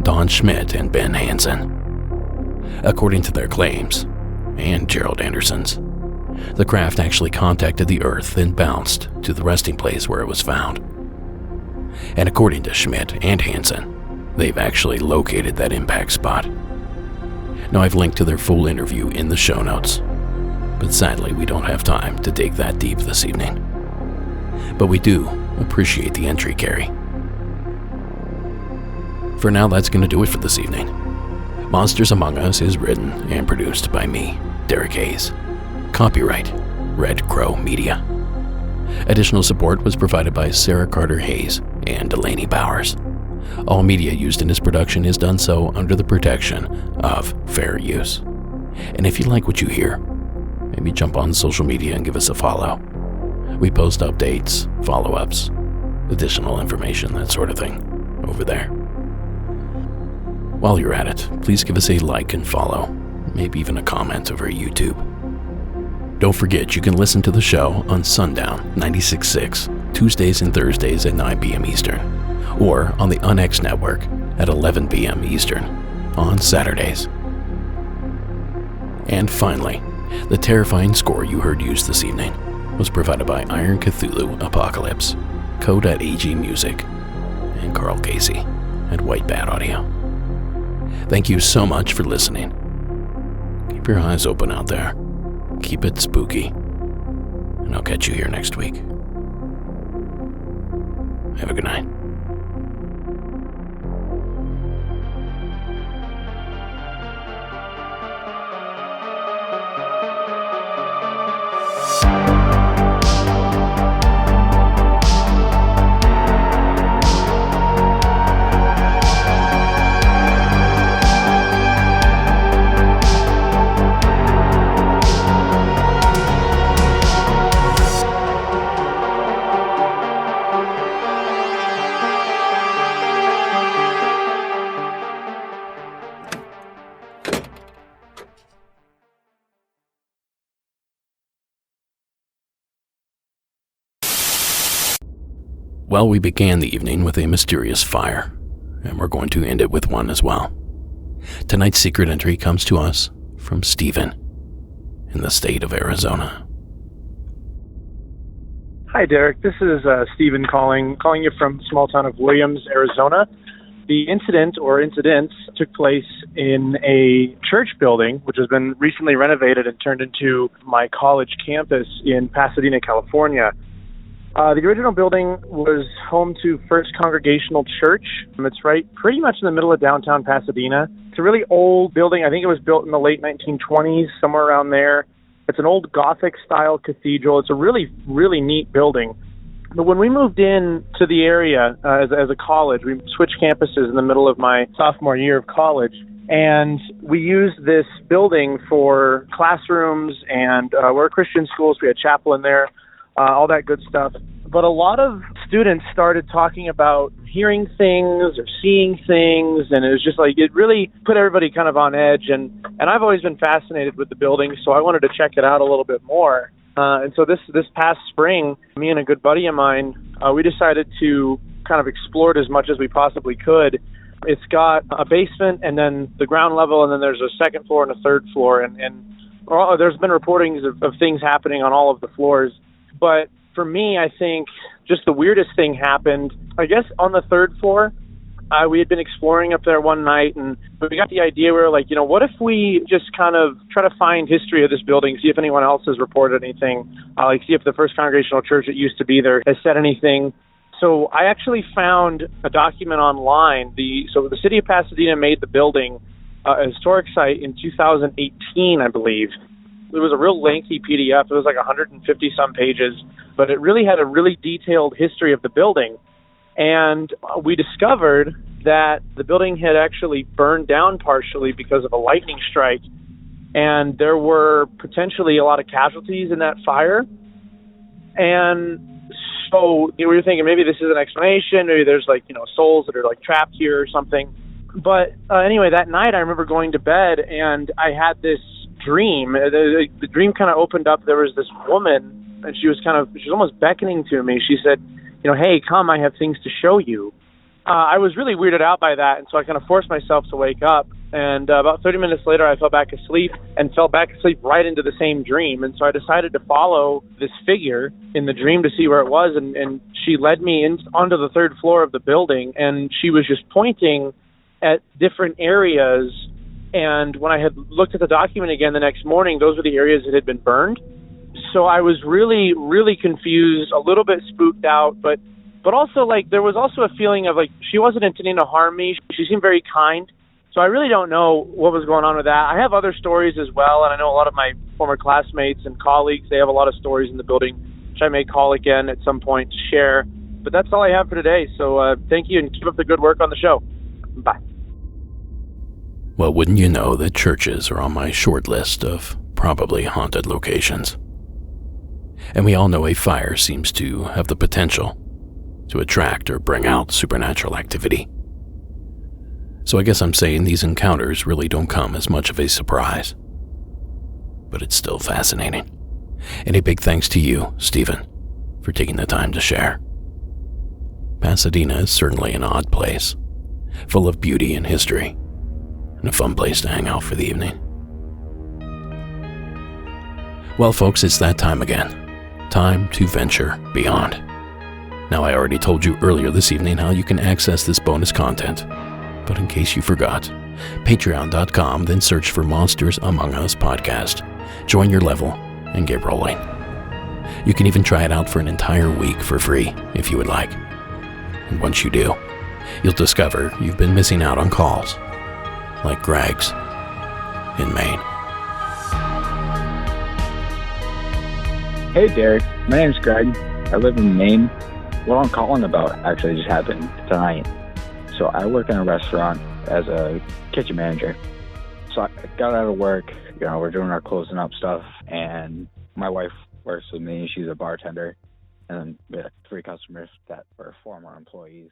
Don Schmidt and Ben Hansen. According to their claims, and Gerald Anderson's, the craft actually contacted the Earth and bounced to the resting place where it was found. And according to Schmidt and Hansen, they've actually located that impact spot. Now, I've linked to their full interview in the show notes, but sadly we don't have time to dig that deep this evening. But we do appreciate the entry, Carrie. For now, that's going to do it for this evening. Monsters Among Us is written and produced by me, Derek Hayes. Copyright Red Crow Media. Additional support was provided by Sarah Carter Hayes and Delaney Bowers. All media used in this production is done so under the protection of fair use. And if you like what you hear, maybe jump on social media and give us a follow. We post updates, follow-ups, additional information, that sort of thing, over there. While you're at it, please give us a like and follow, maybe even a comment over YouTube. Don't forget you can listen to the show on Sundown 96.6, Tuesdays and Thursdays at 9 p.m. Eastern, or on the UNX network at 11 p.m. Eastern on Saturdays. And finally, the terrifying score you heard used this evening was provided by Iron Cthulhu Apocalypse, Code.ag Music, and Carl Casey at White Bat Audio. Thank you so much for listening. Keep your eyes open out there. Keep it spooky. And I'll catch you here next week. Have a good night. Well, we began the evening with a mysterious fire, and we're going to end it with one as well. Tonight's secret entry comes to us from Stephen in the state of Arizona.
Hi, Derek. This is Stephen calling you from the small town of Williams, Arizona. The incident or incidents took place in a church building, which has been recently renovated and turned into my college campus in Pasadena, California. The original building was home to First Congregational Church. It's right pretty much in the middle of downtown Pasadena. It's a really old building. I think it was built in the late 1920s, somewhere around there. It's an old Gothic-style cathedral. It's a really, really neat building. But when we moved in to the area as a college, we switched campuses in the middle of my sophomore year of college. And we used this building for classrooms, and we're a Christian school, so we had chapel in there. All that good stuff. But a lot of students started talking about hearing things or seeing things, and it was just like, it really put everybody kind of on edge. And I've always been fascinated with the building, so I wanted to check it out a little bit more. And so this past spring, me and a good buddy of mine, we decided to kind of explore it as much as we possibly could. It's got a basement and then the ground level, and then there's a second floor and a third floor. And there's been reportings of things happening on all of the floors. But for me, I think just the weirdest thing happened, I guess, on the third floor. We had been exploring up there one night, and we got the idea, we were like, what if we just kind of try to find history of this building, see if anyone else has reported anything, see if the First Congregational Church that used to be there has said anything. So I actually found a document online. So the city of Pasadena made the building a historic site in 2018, I believe. It was a real lengthy PDF. It was like 150-some pages, but it really had a really detailed history of the building. And we discovered that the building had actually burned down partially because of a lightning strike, and there were potentially a lot of casualties in that fire. And so we were thinking maybe this is an explanation. Maybe there's souls that are trapped here or something. But anyway, that night I remember going to bed, and I had this dream. The dream kind of opened up. There was this woman, and she was almost beckoning to me. She said, hey, come, I have things to show you. I was really weirded out by that, and so I kind of forced myself to wake up. And about 30 minutes later, I fell back asleep right into the same dream. And so I decided to follow this figure in the dream to see where it was. And she led me onto the third floor of the building, and she was just pointing at different areas. And when I had looked at the document again the next morning, those were the areas that had been burned. So I was really, really confused, a little bit spooked out, but also, there was also a feeling of, she wasn't intending to harm me. She seemed very kind. So I really don't know what was going on with that. I have other stories as well, and I know a lot of my former classmates and colleagues, they have a lot of stories in the building, which I may call again at some point to share. But that's all I have for today. So thank you, and keep up the good work on the show. Bye.
Well, wouldn't you know that churches are on my short list of probably haunted locations. And we all know a fire seems to have the potential to attract or bring out supernatural activity. So I guess I'm saying these encounters really don't come as much of a surprise. But it's still fascinating. And a big thanks to you, Stephen, for taking the time to share. Pasadena is certainly an odd place, full of beauty and history, and a fun place to hang out for the evening. Well, folks, it's that time again. Time to venture beyond. Now, I already told you earlier this evening how you can access this bonus content, but in case you forgot, patreon.com, then search for Monsters Among Us podcast. Join your level and get rolling. You can even try it out for an entire week for free if you would like. And once you do, you'll discover you've been missing out on calls like Greg's in Maine.
Hey Derek, my name's Greg. I live in Maine. What I'm calling about actually just happened tonight. So I work in a restaurant as a kitchen manager. So I got out of work, we're doing our closing up stuff, and my wife works with me. She's a bartender, and we had 3 customers that were former employees.